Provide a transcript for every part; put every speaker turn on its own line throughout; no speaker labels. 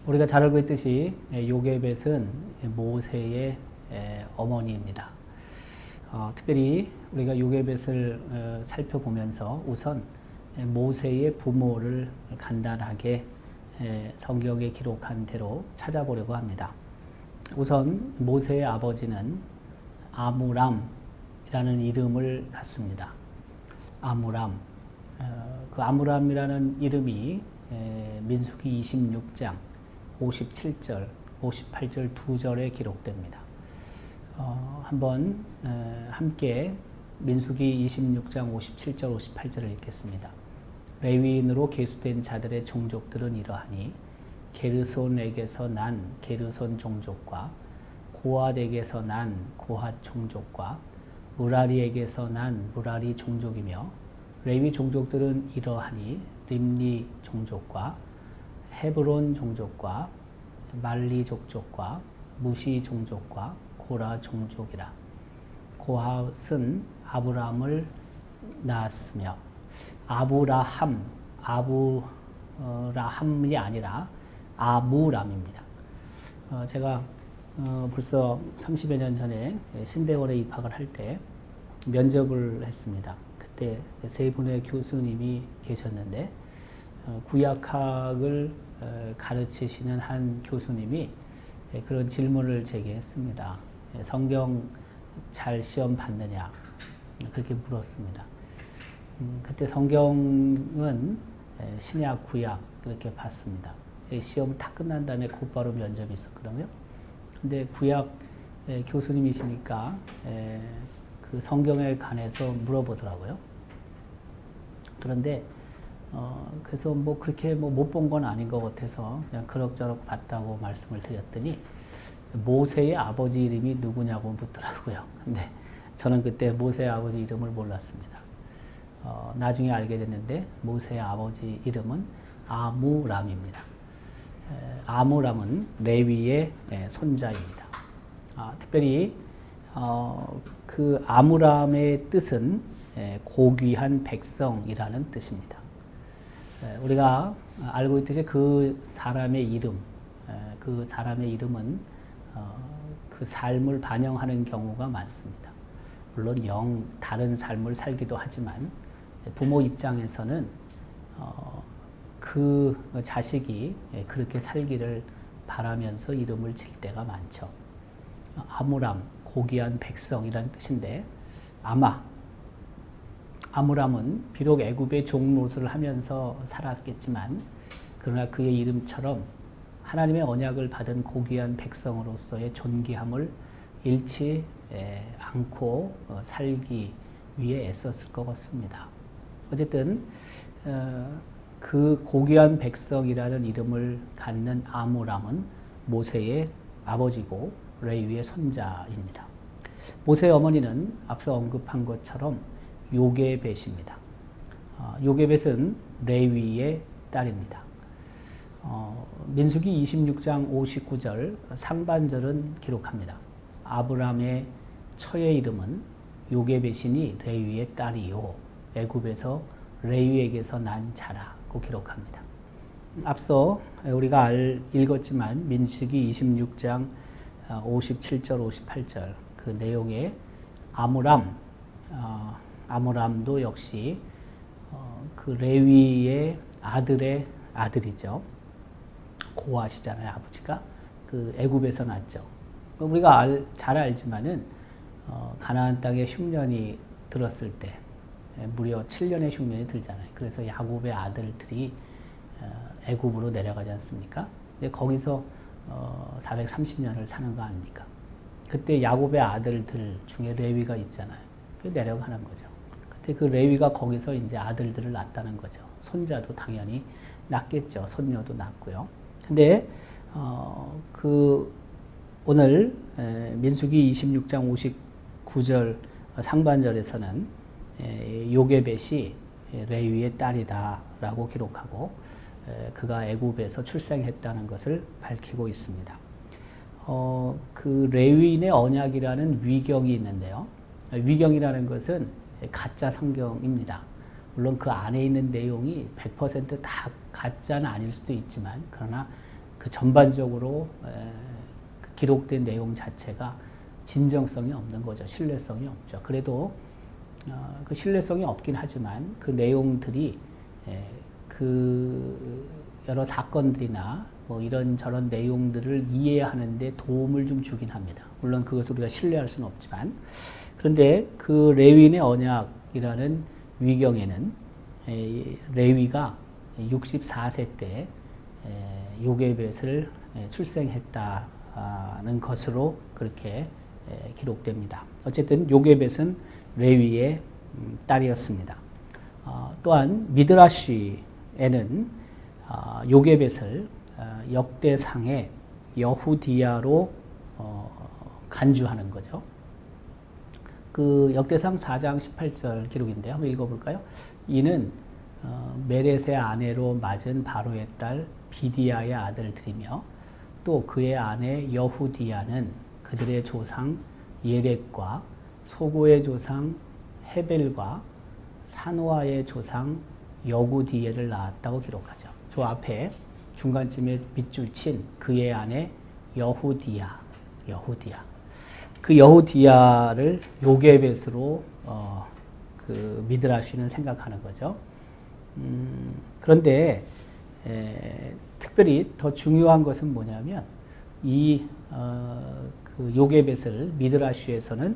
우리가 잘 알고 있듯이 요게벳은 모세의 어머니입니다. 특별히 우리가 요게벳을 살펴보면서 우선 모세의 부모를 간단하게 성경에 기록한 대로 찾아보려고 합니다. 우선 모세의 아버지는 아므람이라는 이름을 갖습니다. 아므람. 그 아므람이라는 이름이 민수기 26장 57절, 58절 두 절에 기록됩니다. 한번 함께 민수기 26장 57절, 58절을 읽겠습니다. 레위인으로 계수된 자들의 종족들은 이러하니 게르손에게서 난 게르손 종족과 고핫에게서 난 고핫 종족과 무라리에게서 난 무라리 종족이며 레위 종족들은 이러하니 림니 종족과 헤브론 종족과 말리 종족과 무시 종족과 고라 종족이라. 고핫은 아브람을 낳았으며 아브라함이 아니라 아므람입니다. 제가 벌써 30여 년 전에 신대원에 입학을 할 때 면접을 했습니다. 그때 세 분의 교수님이 계셨는데 구약학을 가르치시는 한 교수님이 그런 질문을 제게 했습니다. 성경 잘 시험 봤느냐? 그렇게 물었습니다. 그때 성경은 신약, 구약 그렇게 봤습니다. 시험 다 끝난 다음에 곧바로 면접이 있었거든요. 근데 구약 교수님이시니까 그 성경에 관해서 물어보더라고요. 그런데 그래서 뭐 그렇게 뭐 못 본 건 아닌 것 같아서 그냥 그럭저럭 봤다고 말씀을 드렸더니 모세의 아버지 이름이 누구냐고 묻더라고요. 근데 저는 그때 모세의 아버지 이름을 몰랐습니다. 나중에 알게 됐는데 모세의 아버지 이름은 아므람입니다. 아므람은 레위의 손자입니다. 특별히 그 아므람의 뜻은 고귀한 백성이라는 뜻입니다. 우리가 알고 있듯이 그 사람의 이름은 그 삶을 반영하는 경우가 많습니다. 물론 다른 삶을 살기도 하지만 부모 입장에서는 그 자식이 그렇게 살기를 바라면서 이름을 질 때가 많죠. 아므람, 고귀한 백성이라는 뜻인데 아므람은 비록 애굽의 종 노릇을 하면서 살았겠지만 그러나 그의 이름처럼 하나님의 언약을 받은 고귀한 백성으로서의 존귀함을 잃지 않고 살기 위해 애썼을 것 같습니다. 어쨌든 그 고귀한 백성이라는 이름을 갖는 아므람은 모세의 아버지고 레위의 손자입니다. 모세의 어머니는 앞서 언급한 것처럼 요게벳입니다. 요게벳은 레위의 딸입니다. 민수기 26장 59절 상반절은 기록합니다. 아브람의 처의 이름은 요게벳이니 레위의 딸이요 애굽에서 레위에게서 난 자라고 기록합니다. 앞서 우리가 읽었지만 민수기 26장 57절 58절 그 내용에 아므람도 역시 그 레위의 아들의 아들이죠. 고핫이잖아요, 아버지가. 그 애굽에서 났죠. 우리가 잘 알지만은 가나안 땅에 흉년이 들었을 때 무려 7년의 흉년이 들잖아요. 그래서 야곱의 아들들이 애굽으로 내려가지 않습니까? 근데 거기서 430년을 사는 거 아닙니까? 그때 야곱의 아들들 중에 레위가 있잖아요. 내려가는 거죠. 그때 그 레위가 거기서 이제 아들들을 낳았다는 거죠. 손자도 당연히 낳겠죠. 손녀도 낳고요. 근데 오늘 민수기 26장 59절 상반절에서는 요게벳이 레위의 딸이다라고 기록하고 그가 애굽에서 출생했다는 것을 밝히고 있습니다. 그 레위인의 언약이라는 위경이 있는데요. 위경이라는 것은 가짜 성경입니다. 물론 그 안에 있는 내용이 100% 다 가짜는 아닐 수도 있지만 그러나 그 전반적으로 그 기록된 내용 자체가 진정성이 없는 거죠. 신뢰성이 없죠. 그래도 그 신뢰성이 없긴 하지만 그 내용들이 그 여러 사건들이나 뭐 이런저런 내용들을 이해하는데 도움을 좀 주긴 합니다. 물론 그것을 우리가 신뢰할 수는 없지만, 그런데 그 레위인의 언약이라는 위경에는 레위가 64세 때 요게벳을 출생했다는 것으로 그렇게 기록됩니다. 어쨌든 요게벳은 레위의 딸이었습니다. 또한 미드라시에는 요게벳을 역대상의 여후디야로 간주하는 거죠. 그 역대상 4장 18절 기록인데요. 한번 읽어볼까요? 이는 메렛의 아내로 맞은 바로의 딸 비디아의 아들들이며 또 그의 아내 여후디야는 그들의 조상 예렛과 소고의 조상 헤벨과 사노아의 조상 여구디엘을 낳았다고 기록하죠. 저 앞에 중간쯤에 밑줄 친 그의 아내 여후디야. 그 여후디야를 요게벳으로 그 미드라시는 생각하는 거죠. 그런데 특별히 더 중요한 것은 뭐냐면 그 요게벳을 미드라시에서는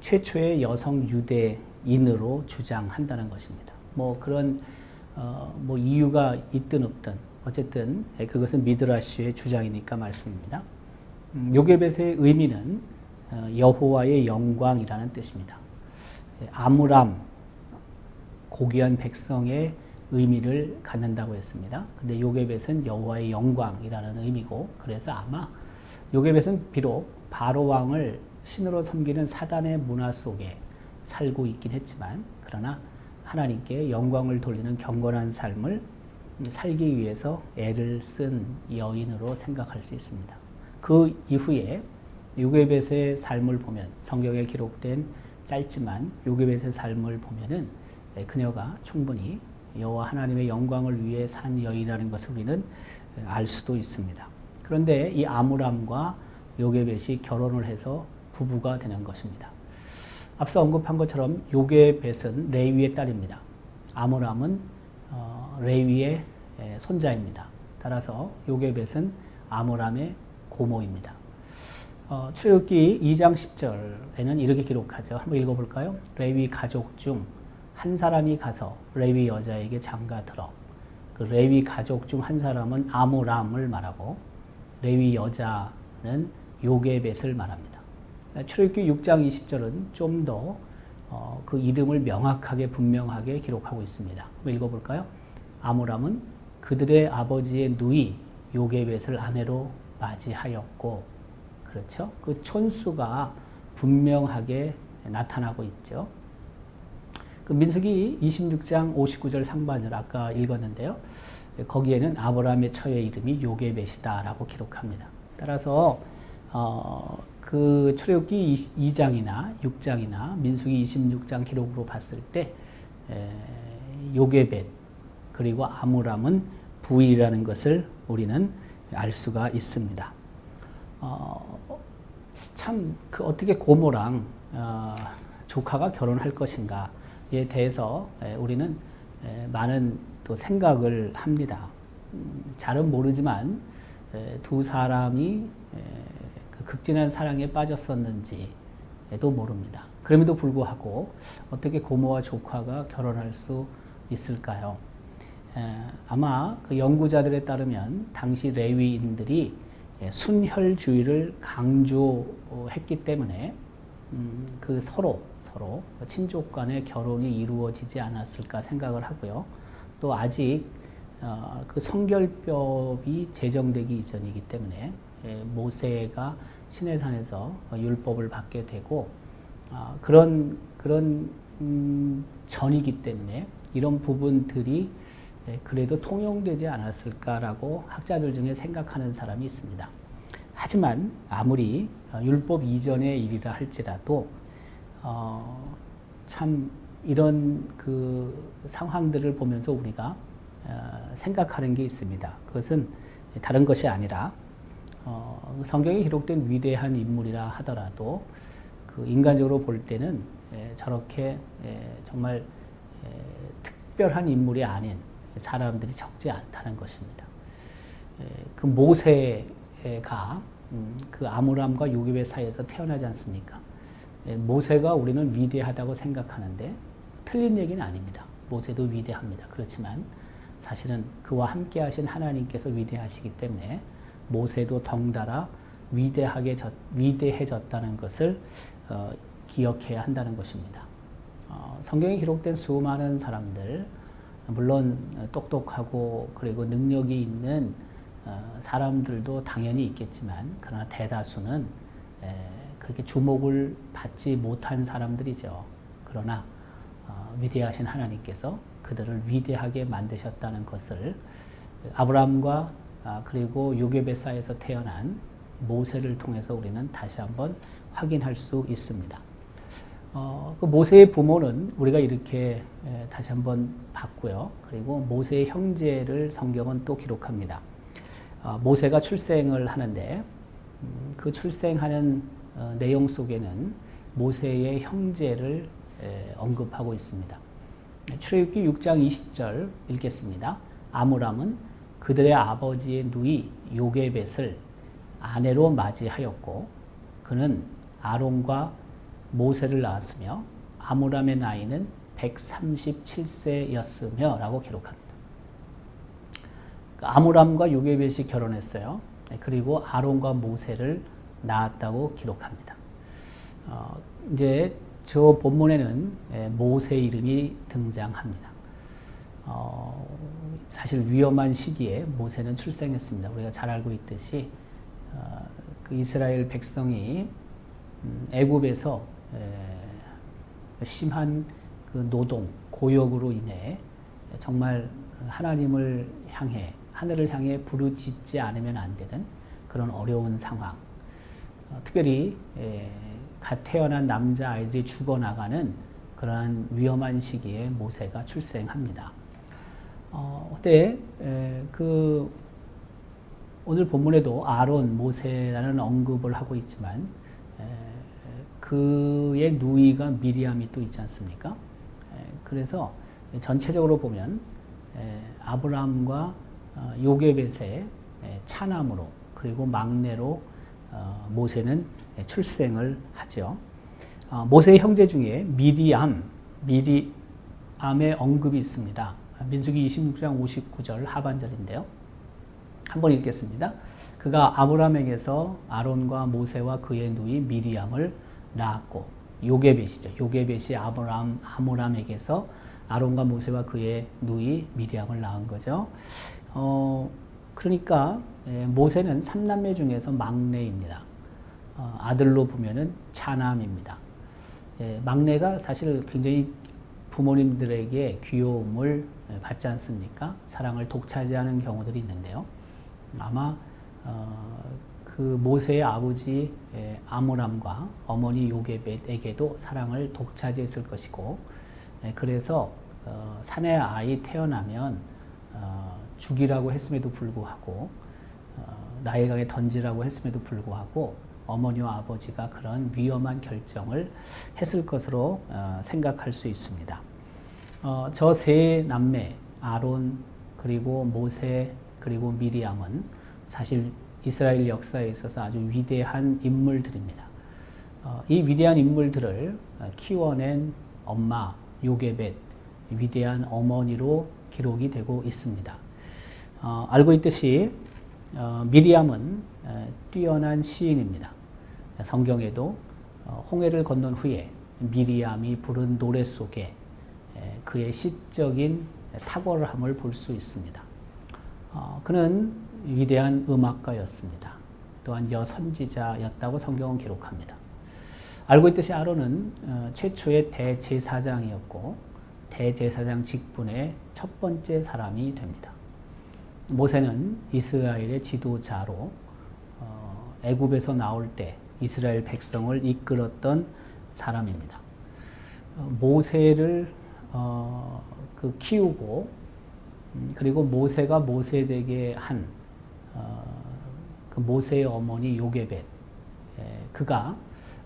최초의 여성 유대인으로 주장한다는 것입니다. 뭐 그런 뭐 이유가 있든 없든 어쨌든 그것은 미드라시의 주장이니까 말씀입니다. 요게벳의 의미는 여호와의 영광이라는 뜻입니다. 아므람, 고귀한 백성의 의미를 갖는다고 했습니다. 근데 요게벳은 여호와의 영광이라는 의미고, 그래서 아마 요게벳은 비록 바로 왕을 신으로 섬기는 사단의 문화 속에 살고 있긴 했지만, 그러나 하나님께 영광을 돌리는 경건한 삶을 살기 위해서 애를 쓴 여인으로 생각할 수 있습니다. 그 이후에 요게벳의 삶을 보면, 성경에 기록된 짧지만 요게벳의 삶을 보면은 그녀가 충분히 여호와 하나님의 영광을 위해 산 여인이라는 것을 우리는 알 수도 있습니다. 그런데 이 아므람과 요게벳이 결혼을 해서 부부가 되는 것입니다. 앞서 언급한 것처럼 요게벳은 레위의 딸입니다. 아므람은 레위의 손자입니다. 따라서 요게벳은 아므람의 고모입니다. 출애굽기 2장 10절에는 이렇게 기록하죠. 한번 읽어볼까요? 레위 가족 중 한 사람이 가서 레위 여자에게 장가들어. 그 레위 가족 중 한 사람은 아므람을 말하고 레위 여자는 요게벳을 말합니다. 출애굽기 6장 20절은 좀 더 그 이름을 명확하게 분명하게 기록하고 있습니다. 한번 읽어볼까요? 아므람은 그들의 아버지의 누이 요게벳을 아내로 맞이하였고, 그렇죠? 그 촌수가 분명하게 나타나고 있죠. 그 민수기 26장 59절 상반절 아까 읽었는데요. 거기에는 아브라함의 처의 이름이 요게벳이다라고 기록합니다. 따라서 그 출애굽기 2장이나 6장이나 민수기 26장 기록으로 봤을 때 요게벳 그리고 아므람은 부인이라는 것을 우리는 알 수가 있습니다. 참 그 어떻게 고모랑 조카가 결혼할 것인가에 대해서 우리는 많은 또 생각을 합니다. 잘은 모르지만 두 사람이 그 극진한 사랑에 빠졌었는지도 모릅니다. 그럼에도 불구하고 어떻게 고모와 조카가 결혼할 수 있을까요? 아마 그 연구자들에 따르면 당시 레위인들이 순혈주의를 강조했기 때문에 그 서로 친족 간의 결혼이 이루어지지 않았을까 생각을 하고요. 또 아직 그 성결법이 제정되기 이전이기 때문에 모세가 시내산에서 율법을 받게 되고 그런 전이기 때문에 이런 부분들이 그래도 통용되지 않았을까라고 학자들 중에 생각하는 사람이 있습니다. 하지만 아무리 율법 이전의 일이라 할지라도 참 이런 그 상황들을 보면서 우리가 생각하는 게 있습니다. 그것은 다른 것이 아니라 성경에 기록된 위대한 인물이라 하더라도 그 인간적으로 볼 때는 저렇게 정말 특별한 인물이 아닌 사람들이 적지 않다는 것입니다. 그 모세가 그 아므람과 요셉의 사이에서 태어나지 않습니까? 모세가 우리는 위대하다고 생각하는데 틀린 얘기는 아닙니다. 모세도 위대합니다. 그렇지만 사실은 그와 함께 하신 하나님께서 위대하시기 때문에 모세도 덩달아 위대해졌다는 것을 기억해야 한다는 것입니다. 성경에 기록된 수많은 사람들, 물론 똑똑하고 그리고 능력이 있는 사람들도 당연히 있겠지만 그러나 대다수는 그렇게 주목을 받지 못한 사람들이죠. 그러나 위대하신 하나님께서 그들을 위대하게 만드셨다는 것을 아브라함과 그리고 요셉의 쌀에서 태어난 모세를 통해서 우리는 다시 한번 확인할 수 있습니다. 그 모세의 부모는 우리가 이렇게 다시 한번 봤고요. 그리고 모세의 형제를 성경은 또 기록합니다. 모세가 출생을 하는데 그 출생하는 내용 속에는 모세의 형제를 언급하고 있습니다. 출애굽기 6장 20절 읽겠습니다. 아므람은 그들의 아버지의 누이 요게벳을 아내로 맞이하였고 그는 아론과 모세를 낳았으며 아므람의 나이는 137세였으며 라고 기록합니다. 아므람과 요게벳이 결혼했어요. 그리고 아론과 모세를 낳았다고 기록합니다. 이제 저 본문에는 모세 이름이 등장합니다. 사실 위험한 시기에 모세는 출생했습니다. 우리가 잘 알고 있듯이 그 이스라엘 백성이 애굽에서 심한 그 노동, 고역으로 인해 정말 하나님을 향해 하늘을 향해 부르짖지 않으면 안 되는 그런 어려운 상황. 특별히 갓 태어난 남자 아이들이 죽어나가는 그러한 위험한 시기에 모세가 출생합니다. 그때 그 오늘 본문에도 아론, 모세라는 언급을 하고 있지만 그의 누이가 미리암이 또 있지 않습니까? 그래서 전체적으로 보면 아브라함과 요게벳의 차남으로 그리고 막내로 모세는 출생을 하죠. 모세의 형제 중에 미리암의 언급이 있습니다. 민수기 26장 59절 하반절인데요. 한번 읽겠습니다. 그가 아브라함에게서 아론과 모세와 그의 누이 미리암을 낳았고 요게벳이죠. 요게벳이 아므람에게서 아론과 모세와 그의 누이 미리암을 낳은 거죠. 그러니까 모세는 3남매 중에서 막내입니다. 아들로 보면은 차남입니다. 막내가 사실 굉장히 부모님들에게 귀여움을 받지 않습니까? 사랑을 독차지하는 경우들이 있는데요. 아마 그 모세의 아버지 아므람과 어머니 요게벳에게도 사랑을 독차지했을 것이고, 그래서 사내 아이 태어나면 죽이라고 했음에도 불구하고 나의 강에 던지라고 했음에도 불구하고 어머니와 아버지가 그런 위험한 결정을 했을 것으로 생각할 수 있습니다. 저 세 남매 아론 그리고 모세 그리고 미리암은 사실 이스라엘 역사에 있어서 아주 위대한 인물들입니다. 이 위대한 인물들을 키워낸 엄마 요게벳, 위대한 어머니로 기록이 되고 있습니다. 알고 있듯이 미리암은 뛰어난 시인입니다. 성경에도 홍해를 건넌 후에 미리암이 부른 노래 속에 그의 시적인 탁월함을 볼 수 있습니다. 그는 위대한 음악가였습니다. 또한 여선지자였다고 성경은 기록합니다. 알고 있듯이 아론은 최초의 대제사장이었고 대제사장 직분의 첫 번째 사람이 됩니다. 모세는 이스라엘의 지도자로 애굽에서 나올 때 이스라엘 백성을 이끌었던 사람입니다. 모세를 키우고 그리고 모세가 모세에게 한 그 모세의 어머니 요게벳, 그가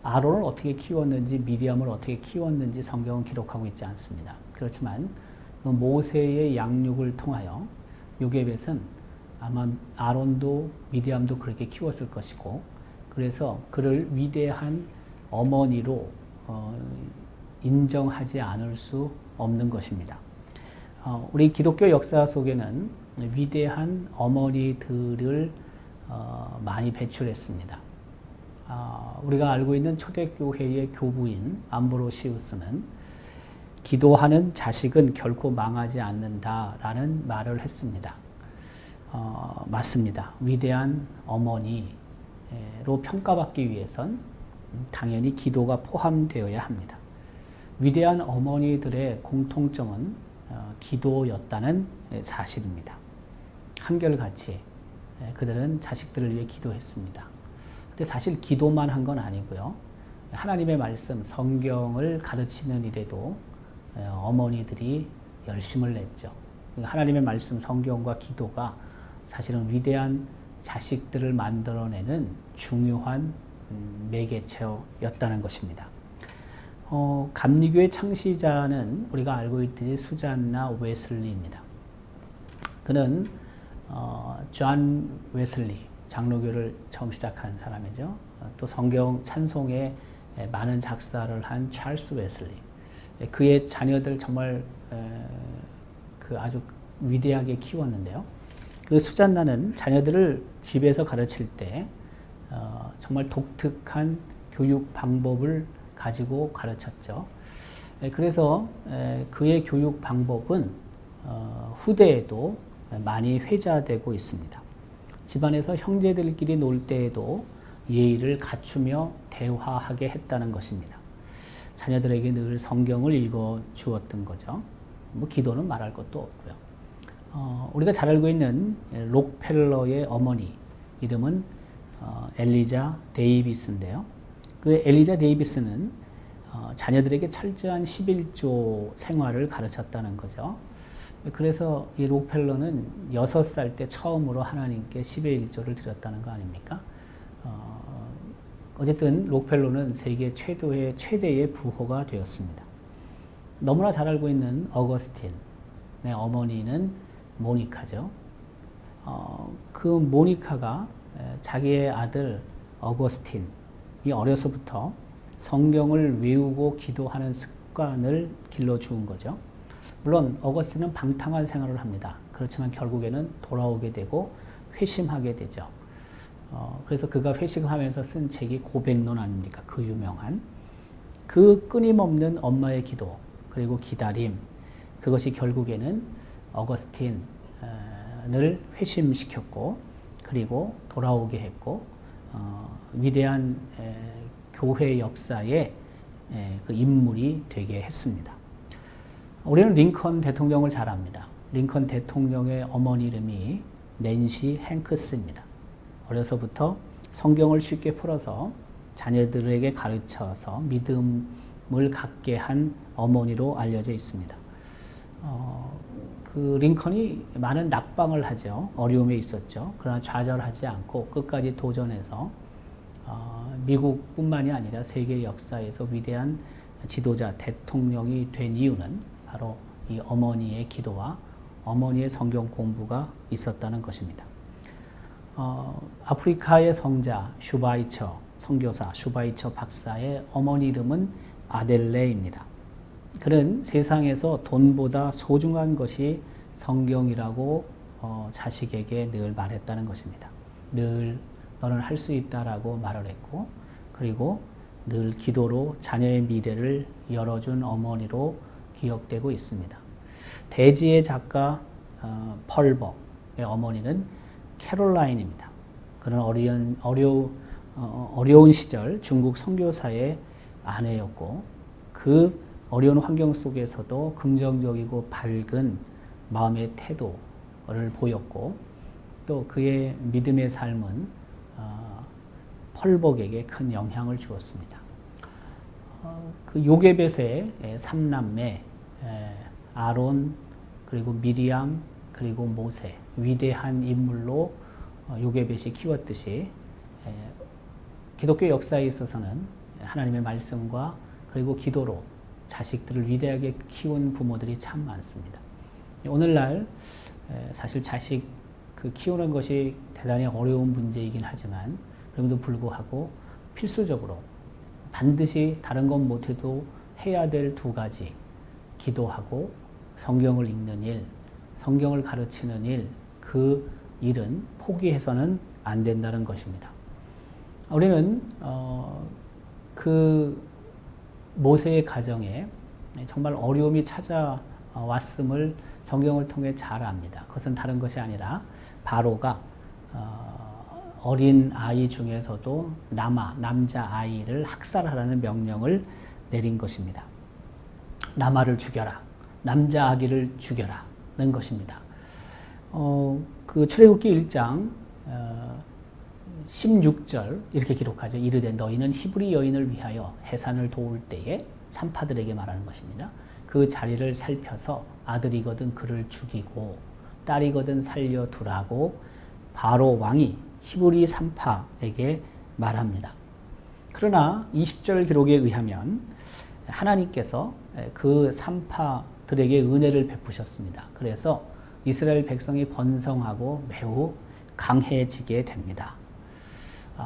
아론을 어떻게 키웠는지, 미리암을 어떻게 키웠는지 성경은 기록하고 있지 않습니다. 그렇지만 그 모세의 양육을 통하여 요게벳은 아마 아론도 미리암도 그렇게 키웠을 것이고, 그래서 그를 위대한 어머니로 인정하지 않을 수 없는 것입니다. 우리 기독교 역사 속에는 위대한 어머니들을 많이 배출했습니다. 우리가 알고 있는 초대교회의 교부인 암브로시우스는 기도하는 자식은 결코 망하지 않는다라는 말을 했습니다. 맞습니다. 위대한 어머니로 평가받기 위해선 당연히 기도가 포함되어야 합니다. 위대한 어머니들의 공통점은 기도였다는 사실입니다. 한결같이 그들은 자식들을 위해 기도했습니다. 근데 사실 기도만 한 건 아니고요. 하나님의 말씀, 성경을 가르치는 일에도 어머니들이 열심을 냈죠. 하나님의 말씀, 성경과 기도가 사실은 위대한 자식들을 만들어내는 중요한 매개체였다는 것입니다. 감리교의 창시자는 우리가 알고 있듯이 수잔나 웨슬리입니다. 그는 존 웨슬리, 장로교를 처음 시작한 사람이죠. 또 성경 찬송에 많은 작사를 한 찰스 웨슬리. 그의 자녀들 정말 아주 위대하게 키웠는데요. 그 수잔나는 자녀들을 집에서 가르칠 때 정말 독특한 교육 방법을 가지고 가르쳤죠. 그래서 그의 교육 방법은 후대에도 많이 회자되고 있습니다. 집안에서 형제들끼리 놀 때에도 예의를 갖추며 대화하게 했다는 것입니다. 자녀들에게 늘 성경을 읽어 주었던 거죠. 뭐 기도는 말할 것도 없고요. 우리가 잘 알고 있는 록펠러의 어머니 이름은 엘리자 데이비스인데요. 그 엘리자 데이비스는 자녀들에게 철저한 11조 생활을 가르쳤다는 거죠. 그래서 이 록펠러는 6살 때 처음으로 하나님께 10의 1조를 드렸다는 거 아닙니까? 어쨌든 록펠러는 세계 최대의 부호가 되었습니다. 너무나 잘 알고 있는 어거스틴의 어머니는 모니카죠. 그 모니카가 자기의 아들 어거스틴이 어려서부터 성경을 외우고 기도하는 습관을 길러주은 거죠. 물론 어거스틴은 방탕한 생활을 합니다. 그렇지만 결국에는 돌아오게 되고 회심하게 되죠. 그래서 그가 회심하면서 쓴 책이 고백론 아닙니까? 그 유명한. 그 끊임없는 엄마의 기도 그리고 기다림, 그것이 결국에는 어거스틴을 회심시켰고 그리고 돌아오게 했고 위대한 교회 역사의 그 인물이 되게 했습니다. 우리는 링컨 대통령을 잘 압니다. 링컨 대통령의 어머니 이름이 낸시 행크스입니다. 어려서부터 성경을 쉽게 풀어서 자녀들에게 가르쳐서 믿음을 갖게 한 어머니로 알려져 있습니다. 그 링컨이 많은 낙방을 하죠. 어려움에 있었죠. 그러나 좌절하지 않고 끝까지 도전해서 미국뿐만이 아니라 세계 역사에서 위대한 지도자, 대통령이 된 이유는 바로 이 어머니의 기도와 어머니의 성경 공부가 있었다는 것입니다. 아프리카의 성자 슈바이처 선교사 슈바이처 박사의 어머니 이름은 아델레입니다. 그는 세상에서 돈보다 소중한 것이 성경이라고 자식에게 늘 말했다는 것입니다. 늘 너는 할 수 있다라고 말을 했고, 그리고 늘 기도로 자녀의 미래를 열어준 어머니로 기억되고 있습니다. 대지의 작가 펄벅의 어머니는 캐롤라인입니다. 그는 어려운 시절 중국 선교사의 아내였고, 그 어려운 환경 속에서도 긍정적이고 밝은 마음의 태도를 보였고, 또 그의 믿음의 삶은 펄벅에게 큰 영향을 주었습니다. 그 요게벳의 3남매 아론, 그리고 미리암, 그리고 모세, 위대한 인물로 요게벳이 키웠듯이 기독교 역사에 있어서는 하나님의 말씀과 그리고 기도로 자식들을 위대하게 키운 부모들이 참 많습니다. 오늘날 사실 자식 키우는 것이 대단히 어려운 문제이긴 하지만 그럼에도 불구하고 필수적으로 반드시 다른 것 못해도 해야 될 두 가지, 기도하고 성경을 읽는 일, 성경을 가르치는 일, 그 일은 포기해서는 안 된다는 것입니다. 우리는 그 모세의 가정에 정말 어려움이 찾아왔음을 성경을 통해 잘 압니다. 그것은 다른 것이 아니라 바로가 어린 아이 중에서도 남자 아이를 학살하라는 명령을 내린 것입니다. 남아를 죽여라. 남자 아기를 죽여라는 것입니다. 그 출애굽기 1장 16절 이렇게 기록하죠. 이르되 너희는 히브리 여인을 위하여 해산을 도울 때에 산파들에게 말하는 것입니다. 그 자리를 살펴서 아들이거든 그를 죽이고 딸이거든 살려두라고 바로 왕이 히브리 산파에게 말합니다. 그러나 20절 기록에 의하면 하나님께서 그 산파들에게 은혜를 베푸셨습니다. 그래서 이스라엘 백성이 번성하고 매우 강해지게 됩니다.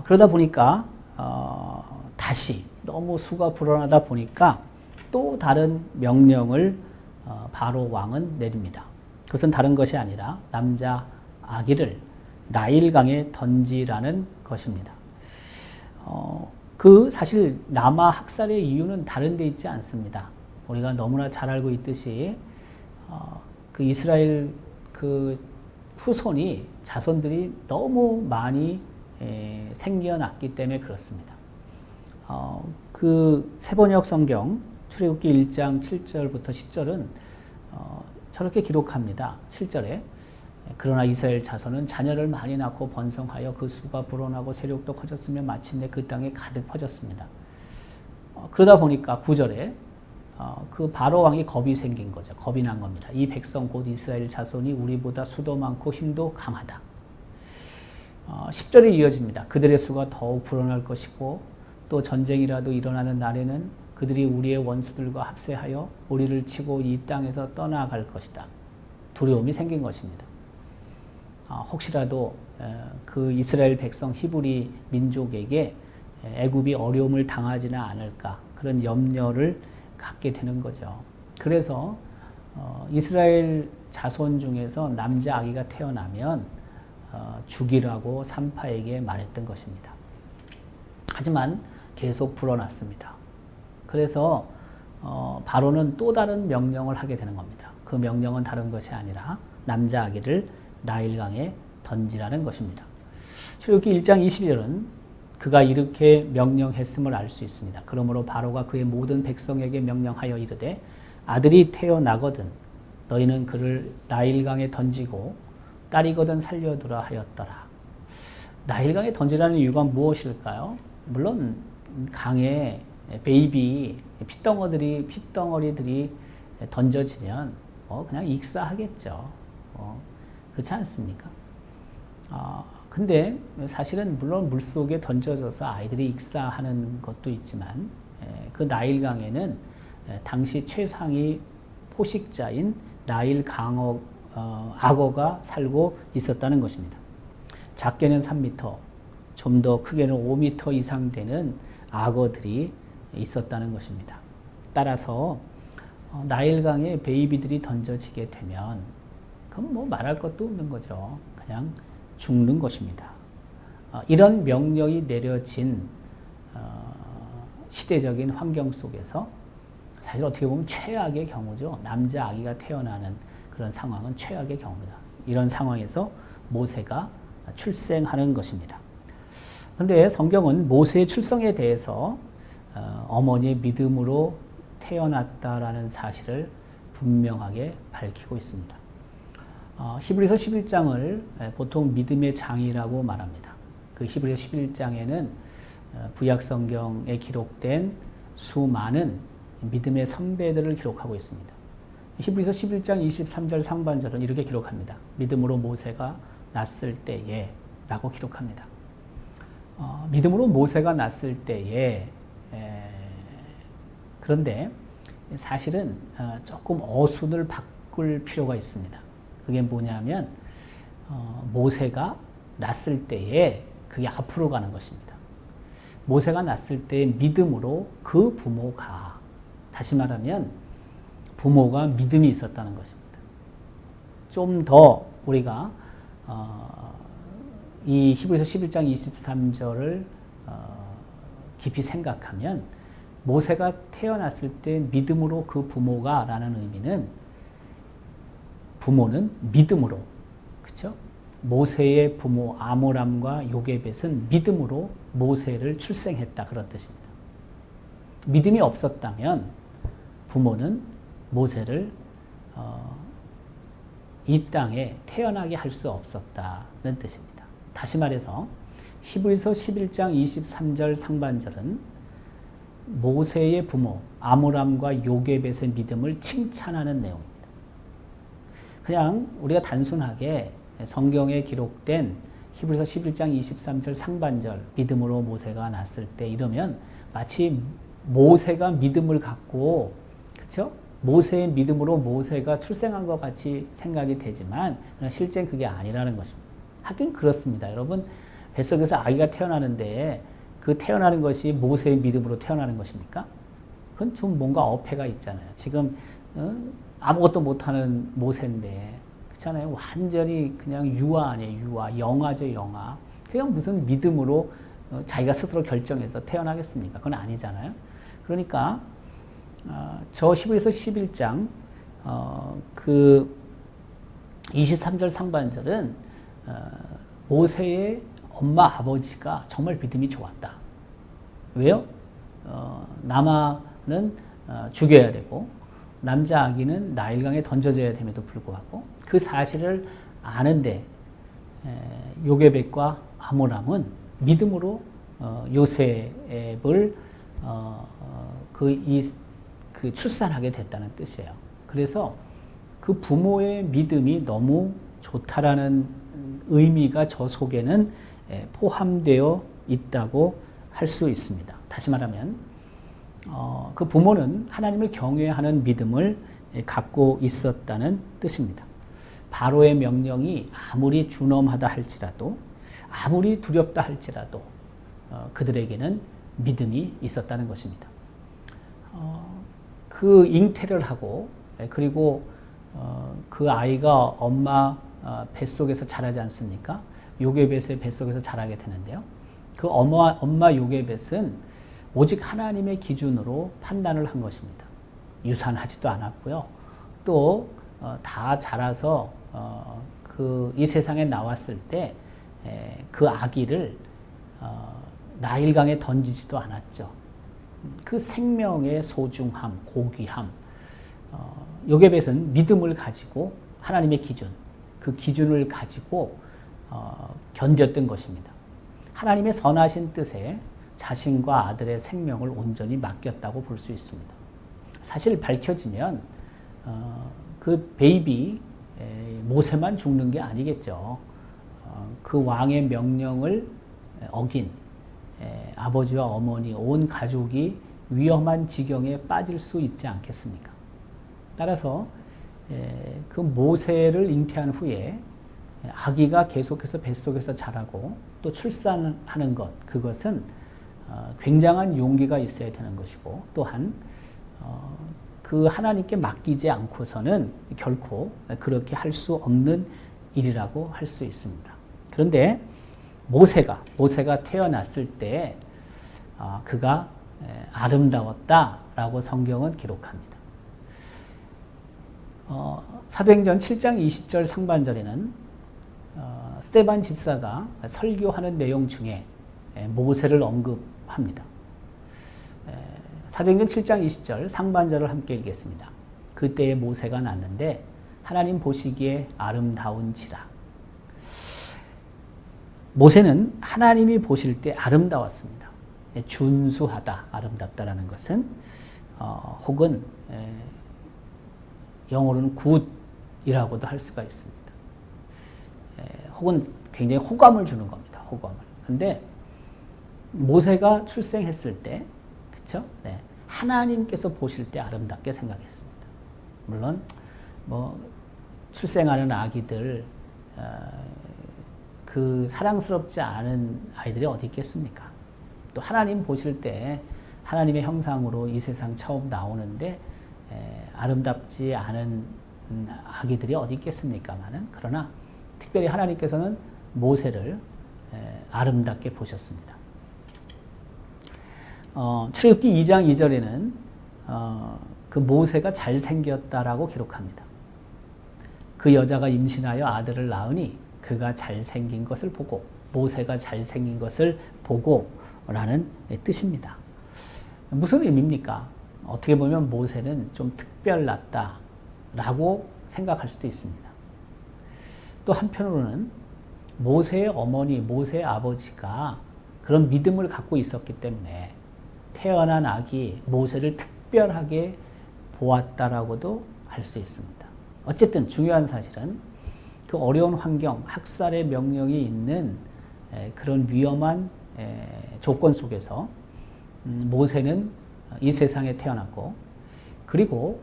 그러다 보니까 다시 너무 수가 불어나다 보니까 또 다른 명령을 바로 왕은 내립니다. 그것은 다른 것이 아니라 남자 아기를 나일강에 던지라는 것입니다. 그 사실 남아 학살의 이유는 다른 데 있지 않습니다. 우리가 너무나 잘 알고 있듯이 그 이스라엘 그 후손이 자손들이 너무 많이 생겨났기 때문에 그렇습니다. 그 세번역 성경 출애굽기 1장 7절부터 10절은 저렇게 기록합니다. 7절에 그러나 이스라엘 자손은 자녀를 많이 낳고 번성하여 그 수가 불어나고 세력도 커졌으며 마침내 그 땅에 가득 퍼졌습니다. 그러다 보니까 9절에 그 바로 왕이 겁이 생긴 거죠. 겁이 난 겁니다. 이 백성 곧 이스라엘 자손이 우리보다 수도 많고 힘도 강하다. 10절에 이어집니다. 그들의 수가 더욱 불어날 것이고 또 전쟁이라도 일어나는 날에는 그들이 우리의 원수들과 합세하여 우리를 치고 이 땅에서 떠나갈 것이다. 두려움이 생긴 것입니다. 혹시라도 그 이스라엘 백성 히브리 민족에게 애굽이 어려움을 당하지는 않을까 그런 염려를 갖게 되는 거죠. 그래서 이스라엘 자손 중에서 남자 아기가 태어나면 죽이라고 산파에게 말했던 것입니다. 하지만 계속 불어났습니다. 그래서 바로는 또 다른 명령을 하게 되는 겁니다. 그 명령은 다른 것이 아니라 남자 아기를 나일강에 던지라는 것입니다. 출애굽기 1장 22절은 그가 이렇게 명령했음을 알 수 있습니다. 그러므로 바로가 그의 모든 백성에게 명령하여 이르되 아들이 태어나거든 너희는 그를 나일강에 던지고 딸이거든 살려두라 하였더라. 나일강에 던지라는 이유가 무엇일까요? 물론 강에 베이비 핏덩어리들이 던져지면 그냥 익사하겠죠. 그렇지 않습니까? 근데 사실은 물론 물속에 던져져서 아이들이 익사하는 것도 있지만 그 나일강에는 당시 최상위 포식자인 나일 악어가 살고 있었다는 것입니다. 작게는 3m, 좀 더 크게는 5m 이상 되는 악어들이 있었다는 것입니다. 따라서 나일강에 베이비들이 던져지게 되면 그럼 뭐 말할 것도 없는 거죠. 그냥 죽는 것입니다. 이런 명령이 내려진 시대적인 환경 속에서 사실 어떻게 보면 최악의 경우죠. 남자 아기가 태어나는 그런 상황은 최악의 경우입니다. 이런 상황에서 모세가 출생하는 것입니다. 그런데 성경은 모세의 출생에 대해서 어머니의 믿음으로 태어났다라는 사실을 분명하게 밝히고 있습니다. 히브리서 11장을 보통 믿음의 장이라고 말합니다. 그 히브리서 11장에는 구약 성경에 기록된 수많은 믿음의 선배들을 기록하고 있습니다. 히브리서 11장 23절 상반절은 이렇게 기록합니다. 믿음으로 모세가 났을 때에 라고 기록합니다. 믿음으로 모세가 났을 때에 그런데 사실은 조금 어순을 바꿀 필요가 있습니다. 그게 뭐냐면 모세가 났을 때에 그게 앞으로 가는 것입니다. 모세가 났을 때 믿음으로 그 부모가, 다시 말하면 부모가 믿음이 있었다는 것입니다. 좀 더 우리가 이 히브리서 11장 23절을 깊이 생각하면 모세가 태어났을 때 믿음으로 그 부모가 라는 의미는 부모는 믿음으로, 그렇죠? 모세의 부모 아므람과 요게벳은 믿음으로 모세를 출생했다, 그런 뜻입니다. 믿음이 없었다면 부모는 모세를 이 땅에 태어나게 할 수 없었다는 뜻입니다. 다시 말해서 히브리서 11장 23절 상반절은 모세의 부모 아므람과 요게벳의 믿음을 칭찬하는 내용입니다. 그냥 우리가 단순하게 성경에 기록된 히브리서 11장 23절 상반절 믿음으로 모세가 났을 때 이러면 마치 모세가 믿음을 갖고, 그렇죠? 모세의 믿음으로 모세가 출생한 것 같이 생각이 되지만 실제는 그게 아니라는 것입니다. 하긴 그렇습니다. 여러분, 뱃속에서 아기가 태어나는데 그 태어나는 것이 모세의 믿음으로 태어나는 것입니까? 그건 좀 뭔가 어폐가 있잖아요. 지금 아무것도 못하는 모세인데, 그렇잖아요. 완전히 그냥 유아 아니에요. 유아. 영아죠, 영아. 그냥 무슨 믿음으로 자기가 스스로 결정해서 태어나겠습니까? 그건 아니잖아요. 그러니까 저 히브리서 11장 그 23절 상반절은 모세의 엄마 아버지가 정말 믿음이 좋았다. 왜요? 남아는 죽여야 되고 남자 아기는 나일강에 던져져야 됨에도 불구하고 그 사실을 아는데 요게벳과 아므람은 믿음으로 요셉을 그 출산하게 됐다는 뜻이에요. 그래서 그 부모의 믿음이 너무 좋다라는 의미가 저 속에는 포함되어 있다고 할 수 있습니다. 다시 말하면 그 부모는 하나님을 경외하는 믿음을 갖고 있었다는 뜻입니다. 바로의 명령이 아무리 준엄하다 할지라도, 아무리 두렵다 할지라도 그들에게는 믿음이 있었다는 것입니다. 그 잉태를 하고 그리고 그 아이가 엄마 뱃속에서 자라지 않습니까? 요게벳의 뱃속에서 자라게 되는데요. 그 엄마 요게벳은 오직 하나님의 기준으로 판단을 한 것입니다. 유산하지도 않았고요. 또 다 자라서 이 세상에 나왔을 때 그 아기를 나일강에 던지지도 않았죠. 그 생명의 소중함, 고귀함, 요게벳은 믿음을 가지고 하나님의 기준, 그 기준을 가지고 견뎠던 것입니다. 하나님의 선하신 뜻에 자신과 아들의 생명을 온전히 맡겼다고 볼 수 있습니다. 사실 밝혀지면 그 베이비 모세만 죽는 게 아니겠죠. 그 왕의 명령을 어긴 아버지와 어머니, 온 가족이 위험한 지경에 빠질 수 있지 않겠습니까? 따라서 그 모세를 잉태한 후에 아기가 계속해서 뱃속에서 자라고 또 출산하는 것, 그것은 굉장한 용기가 있어야 되는 것이고, 또한 그 하나님께 맡기지 않고서는 결코 그렇게 할 수 없는 일이라고 할 수 있습니다. 그런데 모세가 태어났을 때 그가 아름다웠다라고 성경은 기록합니다. 사도행전 7장 20절 상반절에는 스데반 집사가 설교하는 내용 중에 모세를 언급합니다. 사도행전 7장 20절 상반절을 함께 읽겠습니다. 그때에 모세가 났는데 하나님 보시기에 아름다운지라. 모세는 하나님이 보실 때 아름다웠습니다. 준수하다, 아름답다라는 것은 혹은 영어로는 굿이라고도 할 수가 있습니다. 혹은 굉장히 호감을 주는 겁니다. 호감을. 근데 모세가 출생했을 때, 그쵸? 네. 하나님께서 보실 때 아름답게 생각했습니다. 물론, 출생하는 아기들, 그 사랑스럽지 않은 아이들이 어디 있겠습니까? 또 하나님 보실 때 하나님의 형상으로 이 세상 처음 나오는데 아름답지 않은 아기들이 어디 있겠습니까만은 그러나 특별히 하나님께서는 모세를 아름답게 보셨습니다. 출애굽기 2장 2절에는 그 모세가 잘생겼다라고 기록합니다. 그 여자가 임신하여 아들을 낳으니 그가 잘생긴 것을 보고 모세가 잘생긴 것을 보고 라는 뜻입니다. 무슨 의미입니까? 어떻게 보면 모세는 좀 특별났다 라고 생각할 수도 있습니다. 또 한편으로는 모세의 어머니, 모세의 아버지가 그런 믿음을 갖고 있었기 때문에 태어난 아기 모세를 특별하게 보았다라고도 할 수 있습니다. 어쨌든 중요한 사실은 그 어려운 환경, 학살의 명령이 있는 그런 위험한 조건 속에서 모세는 이 세상에 태어났고 그리고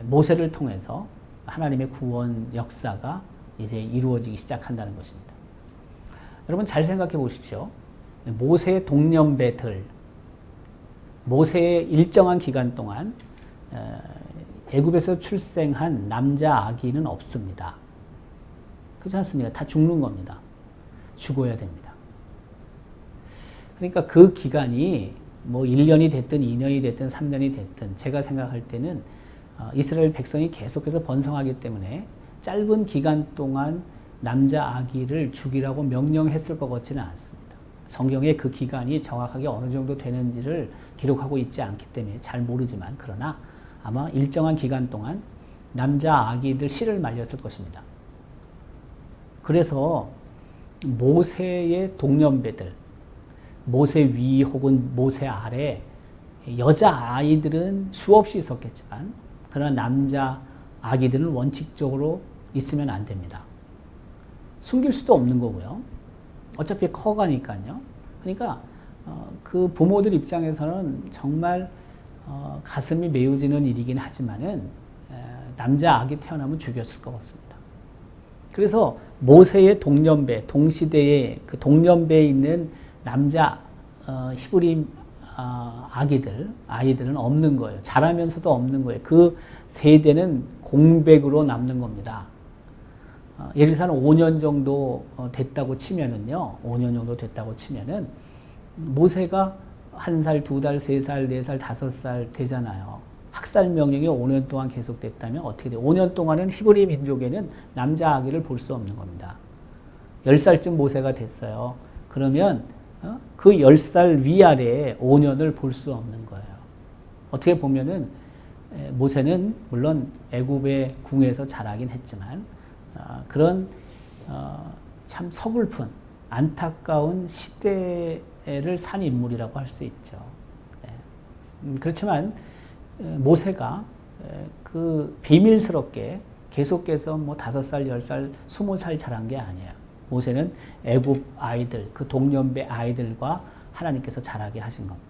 모세를 통해서 하나님의 구원 역사가 이제 이루어지기 시작한다는 것입니다. 여러분 잘 생각해 보십시오. 모세의 동년배들, 모세의 일정한 기간 동안 애굽에서 출생한 남자 아기는 없습니다. 그렇지 않습니까? 다 죽는 겁니다. 죽어야 됩니다. 그러니까 그 기간이 1년이 됐든 2년이 됐든 3년이 됐든 제가 생각할 때는 이스라엘 백성이 계속해서 번성하기 때문에 짧은 기간 동안 남자 아기를 죽이라고 명령했을 것 같지는 않습니다. 성경에 그 기간이 정확하게 어느 정도 되는지를 기록하고 있지 않기 때문에 잘 모르지만 그러나 아마 일정한 기간 동안 남자 아기들 씨를 말렸을 것입니다. 그래서 모세의 동년배들, 모세 위 혹은 모세 아래 여자 아이들은 수없이 있었겠지만 그러나 남자 아기들은 원칙적으로 있으면 안 됩니다. 숨길 수도 없는 거고요. 어차피 커가니까요. 그러니까 그 부모들 입장에서는 정말 가슴이 메워지는 일이긴 하지만은 남자 아기 태어나면 죽였을 것 같습니다. 그래서 모세의 동년배, 동시대의 그 동년배에 있는 남자 히브리 아이들은 없는 거예요. 자라면서도 없는 거예요. 그 세대는 공백으로 남는 겁니다. 예를 들어서 5년 정도 됐다고 치면은요, 5년 정도 됐다고 치면은 모세가 1살, 2살, 3살, 4살, 5살 되잖아요. 학살 명령이 5년 동안 계속됐다면 어떻게 돼요? 5년 동안은 히브리 민족에는 남자 아기를 볼 수 없는 겁니다. 10살쯤 모세가 됐어요. 그러면 그 10살 위아래에 5년을 볼 수 없는 거예요. 어떻게 보면은 모세는 물론 애굽의 궁에서 자라긴 했지만 그런 참 서글픈 안타까운 시대를 산 인물이라고 할 수 있죠. 그렇지만 모세가 그 비밀스럽게 계속해서 5살, 10살, 20살 자란 게 아니에요. 모세는 애굽 아이들, 그 동년배 아이들과 하나님께서 자라게 하신 겁니다.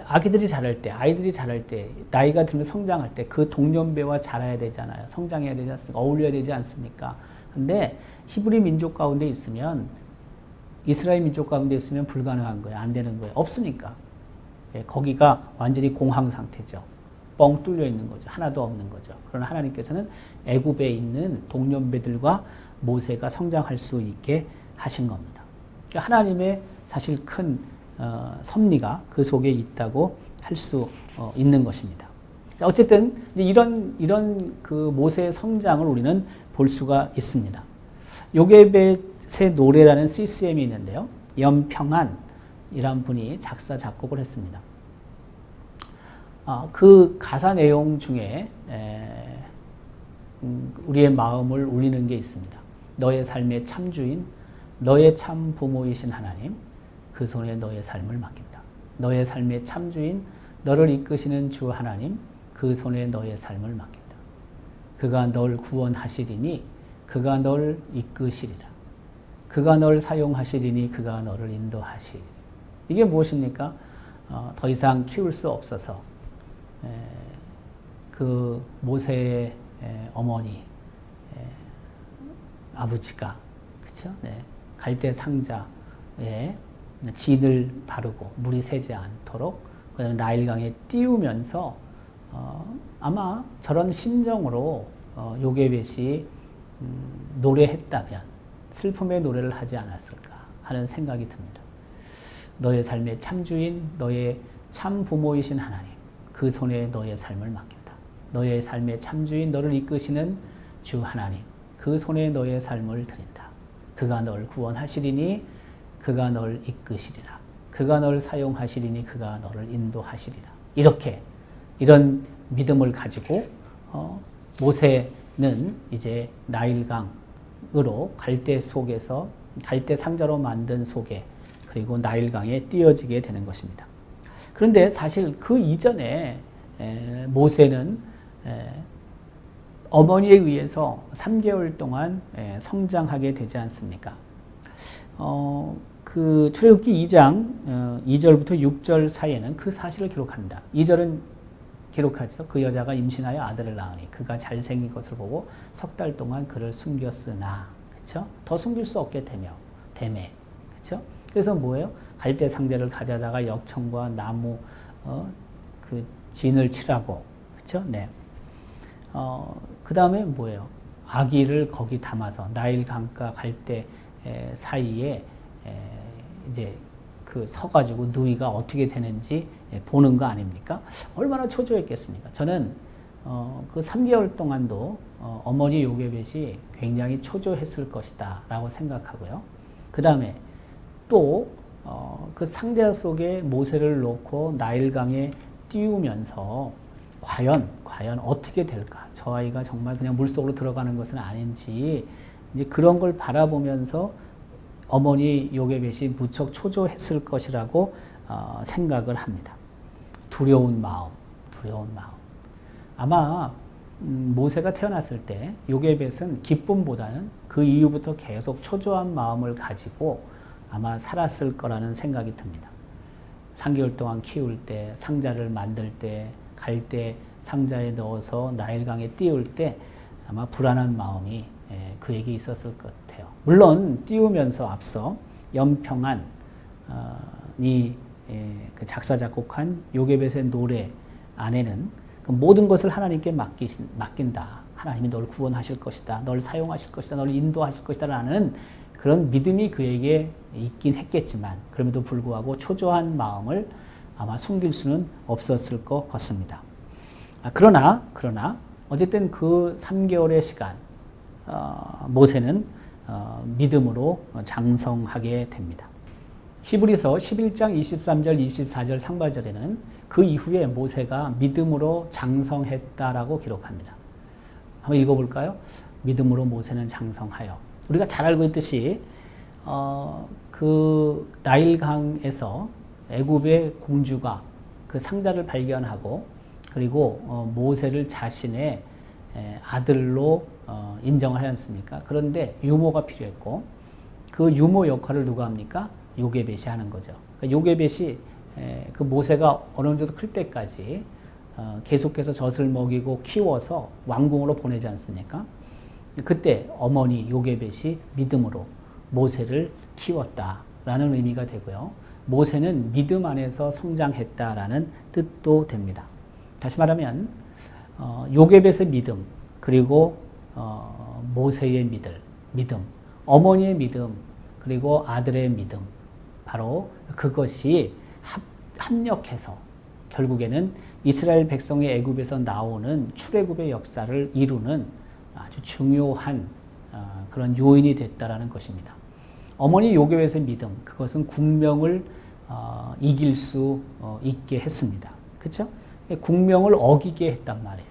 아기들이 자랄 때, 아이들이 자랄 때, 나이가 들면 성장할 때 그 동년배와 자라야 되잖아요. 성장해야 되지 않습니까? 어울려야 되지 않습니까? 근데 히브리 민족 가운데 있으면, 이스라엘 민족 가운데 있으면 불가능한 거예요. 안 되는 거예요. 없으니까. 거기가 완전히 공황 상태죠. 뻥 뚫려 있는 거죠. 하나도 없는 거죠. 그러나 하나님께서는 애굽에 있는 동년배들과 모세가 성장할 수 있게 하신 겁니다. 그러니까 하나님의 사실 큰 섭리가 그 속에 있다고 할 수 있는 것입니다. 자, 어쨌든 이런 그 모세의 성장을 우리는 볼 수가 있습니다. 요게벳의 노래라는 CCM이 있는데요. 염평한이란 분이 작사 작곡을 했습니다. 그 가사 내용 중에 우리의 마음을 울리는 게 있습니다. 너의 삶의 참주인, 너의 참 부모이신 하나님, 그 손에 너의 삶을 맡긴다. 너의 삶의 참주인, 너를 이끄시는 주 하나님, 그 손에 너의 삶을 맡긴다. 그가 널 구원하시리니 그가 널 이끄시리라. 그가 널 사용하시리니 그가 너를 인도하시리라. 이게 무엇입니까? 더 이상 키울 수 없어서 그 모세의 어머니, 아버지가 그렇죠? 네. 갈대 상자에 진을 바르고 물이 새지 않도록 그다음에 나일강에 띄우면서 아마 저런 심정으로 요게벳이 노래했다면 슬픔의 노래를 하지 않았을까 하는 생각이 듭니다. 너의 삶의 참주인, 너의 참 부모이신 하나님, 그 손에 너의 삶을 맡긴다. 너의 삶의 참주인, 너를 이끄시는 주 하나님, 그 손에 너의 삶을 드린다. 그가 널 구원하시리니 그가 널 이끄시리라. 그가 널 사용하시리니 그가 너를 인도하시리라. 이런 믿음을 가지고 모세는 이제 나일강으로 갈대 속에서 갈대 상자로 만든 속에 그리고 나일강에 띄어지게 되는 것입니다. 그런데 사실 그 이전에 모세는 어머니에 의해서 3개월 동안 성장하게 되지 않습니까? 그 출애굽기 2장 2절부터 6절 사이에는 그 사실을 기록합니다. 2절은 기록하죠. 그 여자가 임신하여 아들을 낳으니 그가 잘생긴 것을 보고 석 달 동안 그를 숨겼으나, 그렇죠? 더 숨길 수 없게 되매, 그렇죠? 그래서 뭐예요? 갈대 상자를 가져다가 역청과 나무 그 진을 칠하고, 그렇죠? 네. 그 다음에 뭐예요? 아기를 거기 담아서 나일 강가 갈대 사이에 이제 그 서가지고 누이가 어떻게 되는지 보는 거 아닙니까? 얼마나 초조했겠습니까? 저는 그 3개월 동안도 어머니 요게벳이 굉장히 초조했을 것이다 라고 생각하고요. 그 다음에 또 그 상자 속에 모세를 놓고 나일강에 띄우면서 과연 어떻게 될까? 저 아이가 정말 그냥 물속으로 들어가는 것은 아닌지 이제 그런 걸 바라보면서 어머니 요게벳이 무척 초조했을 것이라고 생각을 합니다. 두려운 마음. 아마 모세가 태어났을 때 요게벳은 기쁨보다는 그 이후부터 계속 초조한 마음을 가지고 아마 살았을 거라는 생각이 듭니다. 3개월 동안 키울 때, 상자를 만들 때, 갈대 상자에 넣어서 나일강에 띄울 때 아마 불안한 마음이 그에게 있었을 것 같아요. 물론 띄우면서 앞서 연평안이 그 작사 작곡한 요게벳의 노래 안에는 그 모든 것을 하나님께 맡긴다. 하나님이 널 구원하실 것이다. 널 사용하실 것이다. 널 인도하실 것이다. 라는 그런 믿음이 그에게 있긴 했겠지만 그럼에도 불구하고 초조한 마음을 아마 숨길 수는 없었을 것 같습니다. 그러나 어쨌든 그 3개월의 시간 모세는 믿음으로 장성하게 됩니다. 히브리서 11장 23절 24절 상반절에는 그 이후에 모세가 믿음으로 장성했다라고 기록합니다. 한번 읽어볼까요? 믿음으로 모세는 장성하여. 우리가 잘 알고 있듯이 그 나일강에서 애굽의 공주가 그 상자를 발견하고 그리고 모세를 자신의 아들로 인정을 하지 않습니까? 그런데 유모가 필요했고 그 유모 역할을 누가 합니까? 요게벳이 하는 거죠. 그러니까 요게벳이 그 모세가 어느 정도 클 때까지 계속해서 젖을 먹이고 키워서 왕궁으로 보내지 않습니까? 그때 어머니 요게벳이 믿음으로 모세를 키웠다라는 의미가 되고요. 모세는 믿음 안에서 성장했다라는 뜻도 됩니다. 다시 말하면 요게벳의 믿음 그리고 모세의 믿음, 어머니의 믿음 그리고 아들의 믿음 바로 그것이 합력해서 결국에는 이스라엘 백성의 애굽에서 나오는 출애굽의 역사를 이루는 아주 중요한 그런 요인이 됐다라는 것입니다. 어머니 요게벳의 믿음, 그것은 국명을 이길 수 있게 했습니다. 그렇죠? 국명을 어기게 했단 말이에요.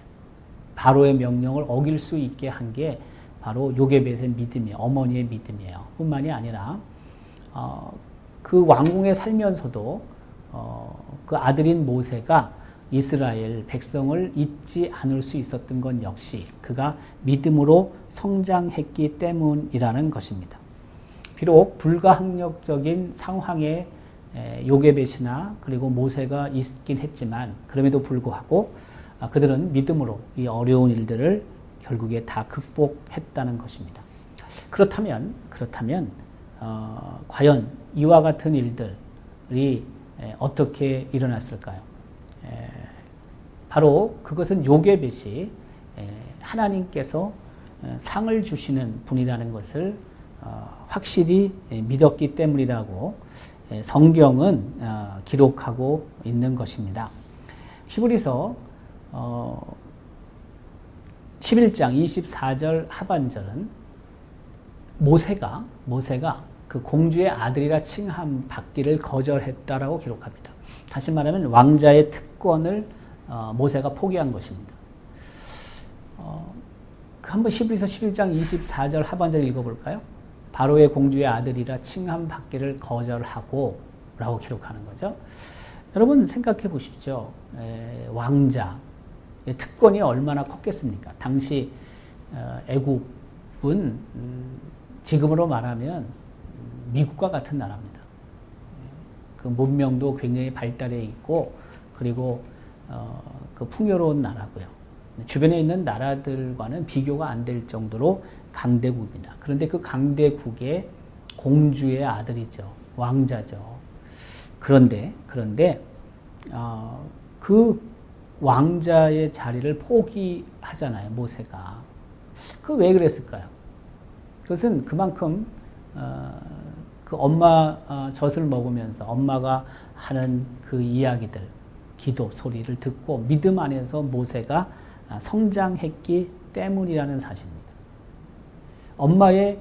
바로의 명령을 어길 수 있게 한 게 바로 요게벳의 믿음이에요. 어머니의 믿음이에요. 뿐만이 아니라 그 왕궁에 살면서도 그 아들인 모세가 이스라엘 백성을 잊지 않을 수 있었던 건 역시 그가 믿음으로 성장했기 때문이라는 것입니다. 비록 불가항력적인 상황에 요게벳이나 그리고 모세가 있긴 했지만 그럼에도 불구하고 그들은 믿음으로 이 어려운 일들을 결국에 다 극복했다는 것입니다. 그렇다면 과연 이와 같은 일들이 어떻게 일어났을까요? 바로 그것은 요게벳이 하나님께서 상을 주시는 분이라는 것을 확실히 믿었기 때문이라고 성경은 기록하고 있는 것입니다. 히브리서 11장 24절 하반절은 모세가 그 공주의 아들이라 칭함 받기를 거절했다라고 기록합니다. 다시 말하면 왕자의 특권을 모세가 포기한 것입니다. 한번 히브리서 11장 24절 하반절 읽어볼까요? 바로의 공주의 아들이라 칭함 받기를 거절하고 라고 기록하는 거죠. 여러분 생각해 보십시오. 왕자의 특권이 얼마나 컸겠습니까? 당시 애굽은 지금으로 말하면 미국과 같은 나라입니다. 그 문명도 굉장히 발달해 있고 그리고 그 풍요로운 나라고요. 주변에 있는 나라들과는 비교가 안 될 정도로 강대국입니다. 그런데 그 강대국의 공주의 아들이죠. 왕자죠. 그런데 그 왕자의 자리를 포기하잖아요. 모세가. 그 왜 그랬을까요? 그것은 그만큼 그 엄마 젖을 먹으면서 엄마가 하는 그 이야기들, 기도 소리를 듣고 믿음 안에서 모세가 성장했기 때문이라는 사실입니다. 엄마의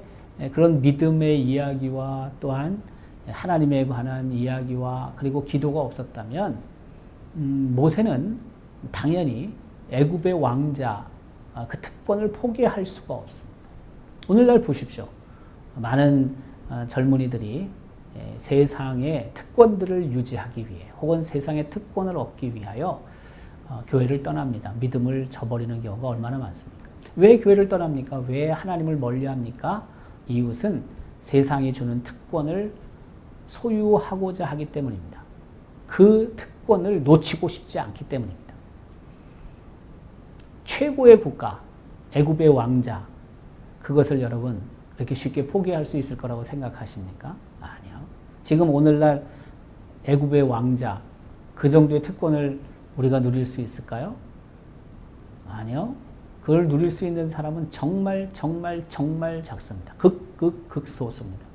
그런 믿음의 이야기와 또한 하나님에 관한 이야기와 그리고 기도가 없었다면 모세는 당연히 애굽의 왕자 그 특권을 포기할 수가 없습니다. 오늘날 보십시오. 많은 젊은이들이 세상의 특권들을 유지하기 위해 혹은 세상의 특권을 얻기 위하여 교회를 떠납니다. 믿음을 저버리는 경우가 얼마나 많습니까? 왜 교회를 떠납니까? 왜 하나님을 멀리합니까? 이웃은 세상이 주는 특권을 소유하고자 하기 때문입니다. 그 특권을 놓치고 싶지 않기 때문입니다. 최고의 국가, 애굽의 왕자, 그것을 여러분 그렇게 쉽게 포기할 수 있을 거라고 생각하십니까? 아니요. 지금 오늘날 애굽의 왕자, 그 정도의 특권을 우리가 누릴 수 있을까요? 아니요. 그걸 누릴 수 있는 사람은 정말 작습니다. 극소수입니다.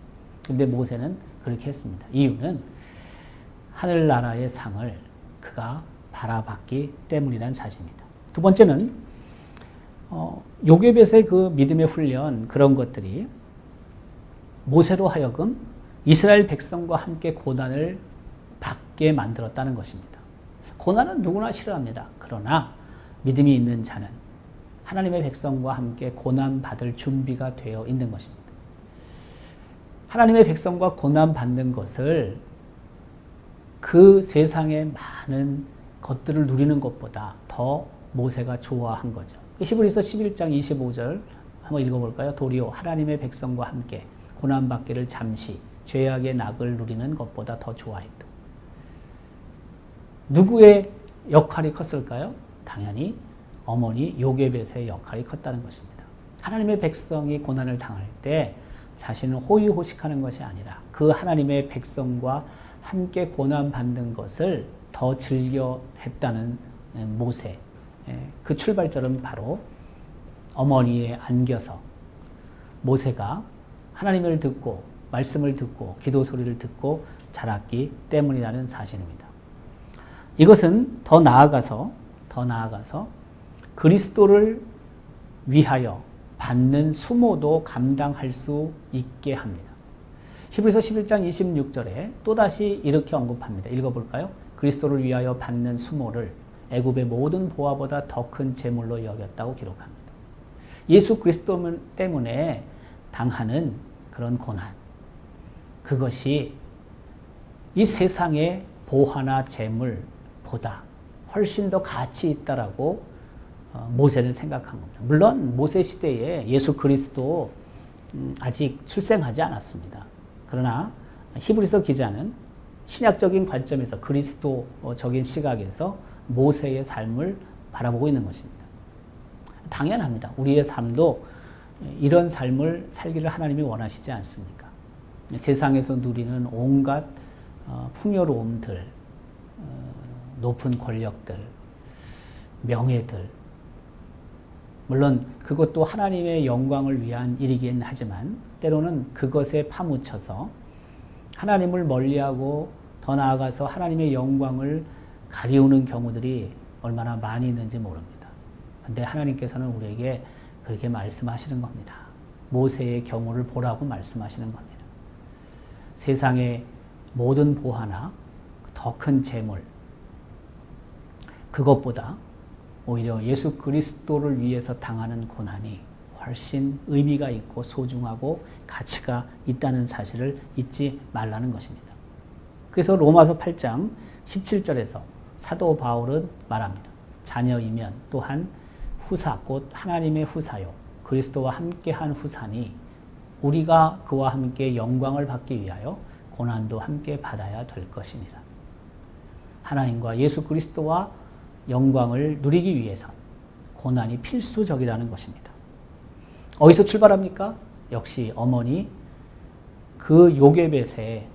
근데 모세는 그렇게 했습니다. 이유는 하늘나라의 상을 그가 바라봤기 때문이라는 사실입니다. 두 번째는 요게벳의 그 믿음의 훈련, 그런 것들이 모세로 하여금 이스라엘 백성과 함께 고난을 받게 만들었다는 것입니다. 고난은 누구나 싫어합니다. 그러나 믿음이 있는 자는 하나님의 백성과 함께 고난받을 준비가 되어 있는 것입니다. 하나님의 백성과 고난받는 것을 그 세상의 많은 것들을 누리는 것보다 더 모세가 좋아한 거죠. 히브리서 11장 25절 한번 읽어볼까요? 도리어 하나님의 백성과 함께 고난받기를 잠시 죄악의 낙을 누리는 것보다 더 좋아했다. 누구의 역할이 컸을까요? 당연히 어머니 요게벳의 역할이 컸다는 것입니다. 하나님의 백성이 고난을 당할 때 자신을 호의호식하는 것이 아니라 그 하나님의 백성과 함께 고난받는 것을 더 즐겨 했다는 모세. 그 출발점은 바로 어머니에 안겨서 모세가 하나님을 듣고 말씀을 듣고 기도 소리를 듣고 자랐기 때문이라는 사실입니다. 이것은 더 나아가서 그리스도를 위하여 받는 수모도 감당할 수 있게 합니다. 히브리서 11장 26절에 또다시 이렇게 언급합니다. 읽어볼까요? 그리스도를 위하여 받는 수모를 애굽의 모든 보화보다 더 큰 재물로 여겼다고 기록합니다. 예수 그리스도 때문에 당하는 그런 고난, 그것이 이 세상의 보화나 재물보다 훨씬 더 가치 있다라고 모세는 생각한 겁니다. 물론 모세 시대에 예수 그리스도 아직 출생하지 않았습니다. 그러나 히브리서 기자는 신약적인 관점에서 그리스도적인 시각에서 모세의 삶을 바라보고 있는 것입니다. 당연합니다. 우리의 삶도 이런 삶을 살기를 하나님이 원하시지 않습니까? 세상에서 누리는 온갖 풍요로움들, 높은 권력들, 명예들, 물론 그것도 하나님의 영광을 위한 일이긴 하지만 때로는 그것에 파묻혀서 하나님을 멀리하고 더 나아가서 하나님의 영광을 가리우는 경우들이 얼마나 많이 있는지 모릅니다. 그런데 하나님께서는 우리에게 그렇게 말씀하시는 겁니다. 모세의 경우를 보라고 말씀하시는 겁니다. 세상의 모든 보화나 더 큰 재물, 그것보다 오히려 예수 그리스도를 위해서 당하는 고난이 훨씬 의미가 있고 소중하고 가치가 있다는 사실을 잊지 말라는 것입니다. 그래서 로마서 8장 17절에서 사도 바울은 말합니다. 자녀이면 또한 후사 곧 하나님의 후사요 그리스도와 함께한 후사니 우리가 그와 함께 영광을 받기 위하여 고난도 함께 받아야 될 것이니라. 하나님과 예수 그리스도와 영광을 누리기 위해서 고난이 필수적이라는 것입니다. 어디서 출발합니까? 역시 어머니 그 요게벳의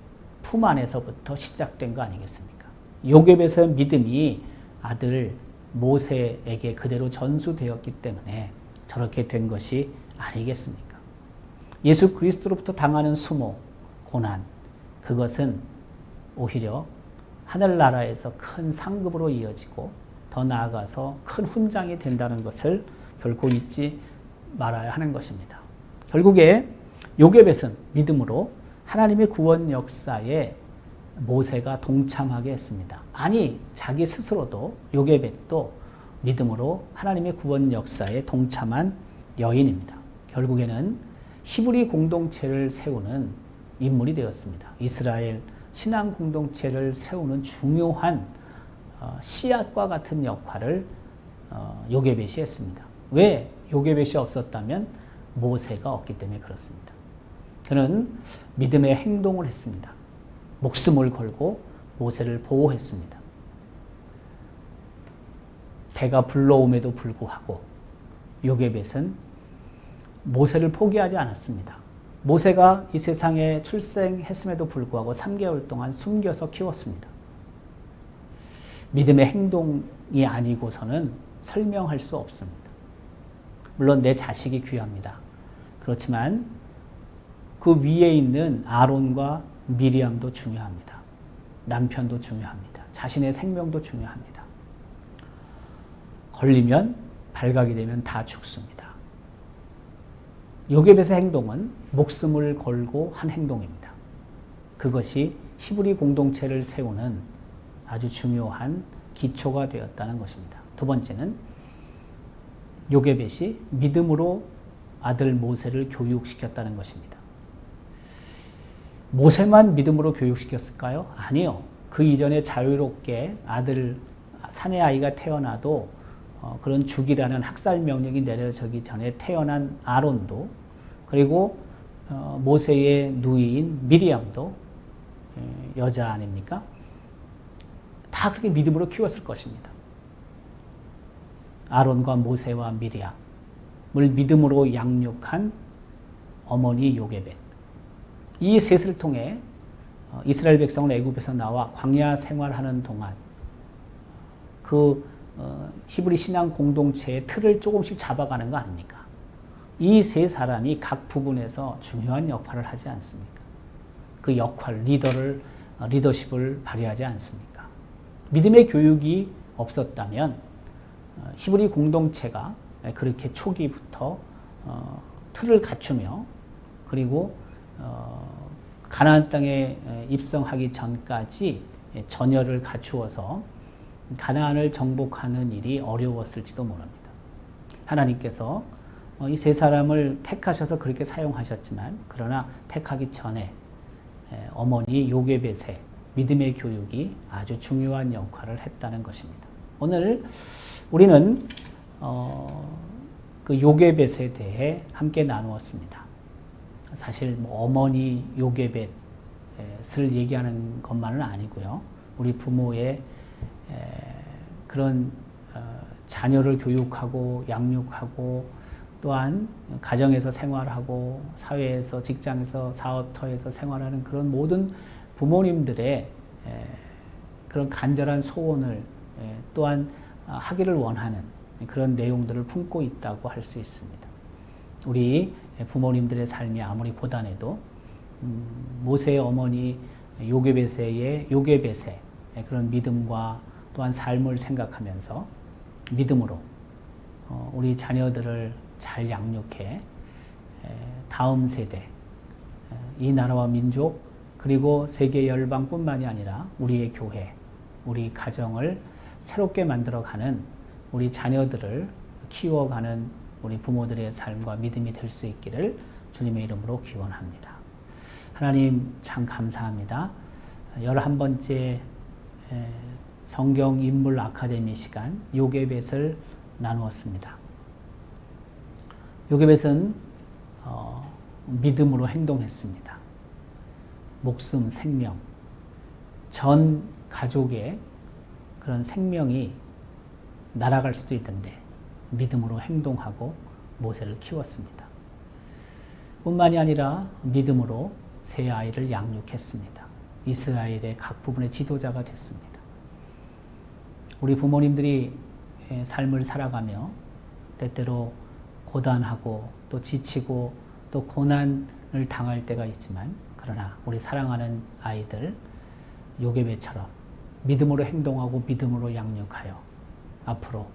품 안에서부터 시작된 거 아니겠습니까? 요게벳의 믿음이 아들 모세에게 그대로 전수되었기 때문에 저렇게 된 것이 아니겠습니까? 예수 그리스도로부터 당하는 수모, 고난, 그것은 오히려 하늘나라에서 큰 상급으로 이어지고 더 나아가서 큰 훈장이 된다는 것을 결코 잊지 말아야 하는 것입니다. 결국에 요게벳은 믿음으로 하나님의 구원 역사에 모세가 동참하게 했습니다. 아니, 자기 스스로도 요게벳도 믿음으로 하나님의 구원 역사에 동참한 여인입니다. 결국에는 히브리 공동체를 세우는 인물이 되었습니다. 이스라엘 신앙 공동체를 세우는 중요한 씨앗과 같은 역할을 요게벳이 했습니다. 왜 요게벳이 없었다면 모세가 없기 때문에 그렇습니다. 그는 믿음의 행동을 했습니다. 목숨을 걸고 모세를 보호했습니다. 배가 불러옴에도 불구하고 요게벳은 모세를 포기하지 않았습니다. 모세가 이 세상에 출생했음에도 불구하고 3개월 동안 숨겨서 키웠습니다. 믿음의 행동이 아니고서는 설명할 수 없습니다. 물론 내 자식이 귀합니다. 그렇지만 그 위에 있는 아론과 미리암도 중요합니다. 남편도 중요합니다. 자신의 생명도 중요합니다. 걸리면 발각이 되면 다 죽습니다. 요게벳의 행동은 목숨을 걸고 한 행동입니다. 그것이 히브리 공동체를 세우는 아주 중요한 기초가 되었다는 것입니다. 두 번째는 요게벳이 믿음으로 아들 모세를 교육시켰다는 것입니다. 모세만 믿음으로 교육시켰을까요? 아니요. 그 이전에 자유롭게 사내 아이가 태어나도 그런 죽이라는 학살 명령이 내려지기 전에 태어난 아론도, 그리고 모세의 누이인 미리암도 여자 아닙니까? 다 그렇게 믿음으로 키웠을 것입니다. 아론과 모세와 미리암을 믿음으로 양육한 어머니 요게벳. 이 셋을 통해 이스라엘 백성은 애굽에서 나와 광야 생활하는 동안 그 히브리 신앙 공동체의 틀을 조금씩 잡아가는 거 아닙니까? 이 세 사람이 각 부분에서 중요한 역할을 하지 않습니까? 그 역할, 리더십을 발휘하지 않습니까? 믿음의 교육이 없었다면 히브리 공동체가 그렇게 초기부터 틀을 갖추며 그리고 가나안 땅에 입성하기 전까지 전열을 갖추어서 가나안을 정복하는 일이 어려웠을지도 모릅니다. 하나님께서 이 세 사람을 택하셔서 그렇게 사용하셨지만 그러나 택하기 전에 어머니 요게벳의 믿음의 교육이 아주 중요한 역할을 했다는 것입니다. 오늘 우리는 그 요괴벳에 대해 함께 나누었습니다. 사실 뭐 어머니 요괴벳을 얘기하는 것만은 아니고요. 우리 부모의 그런 자녀를 교육하고 양육하고 또한 가정에서 생활하고 사회에서 직장에서 사업터에서 생활하는 그런 모든 부모님들의 그런 간절한 소원을 또한 하기를 원하는 그런 내용들을 품고 있다고 할 수 있습니다. 우리 부모님들의 삶이 아무리 고단해도 모세의 어머니 요게벳의 그런 믿음과 또한 삶을 생각하면서 믿음으로 우리 자녀들을 잘 양육해 다음 세대, 이 나라와 민족 그리고 세계 열방뿐만이 아니라 우리의 교회, 우리 가정을 새롭게 만들어가는 우리 자녀들을 키워가는 우리 부모들의 삶과 믿음이 될 수 있기를 주님의 이름으로 기원합니다. 하나님 참 감사합니다. 11번째 성경 인물 아카데미 시간 요게벳을 나누었습니다. 요게벳은 믿음으로 행동했습니다. 목숨, 생명, 전 가족의 그런 생명이 날아갈 수도 있던데 믿음으로 행동하고 모세를 키웠습니다. 뿐만이 아니라 믿음으로 세 아이를 양육했습니다. 이스라엘의 각 부분의 지도자가 됐습니다. 우리 부모님들이 삶을 살아가며 때때로 고단하고 또 지치고 또 고난을 당할 때가 있지만 그러나 우리 사랑하는 아이들 요게벳처럼 믿음으로 행동하고 믿음으로 양육하여 앞으로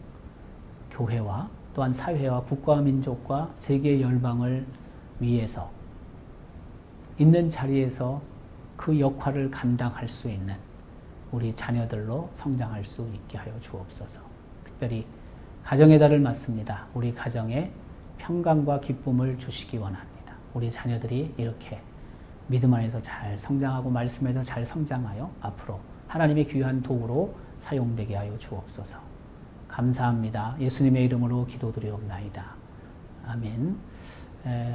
교회와 또한 사회와 국가와 민족과 세계 열방을 위해서 있는 자리에서 그 역할을 감당할 수 있는 우리 자녀들로 성장할 수 있게 하여 주옵소서. 특별히 가정의 달을 맞습니다. 우리 가정에 평강과 기쁨을 주시기 원합니다. 우리 자녀들이 이렇게 믿음 안에서 잘 성장하고 말씀에서 잘 성장하여 앞으로 하나님의 귀한 도구로 사용되게 하여 주옵소서. 감사합니다. 예수님의 이름으로 기도드리옵나이다. 아멘.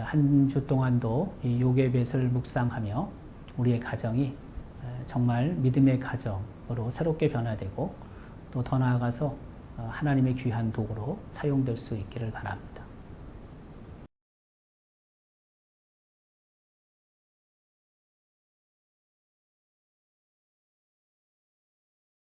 한 주 동안도 이 요게벳을 묵상하며 우리의 가정이 정말 믿음의 가정으로 새롭게 변화되고 또 더 나아가서 하나님의 귀한 도구로 사용될 수 있기를 바랍니다.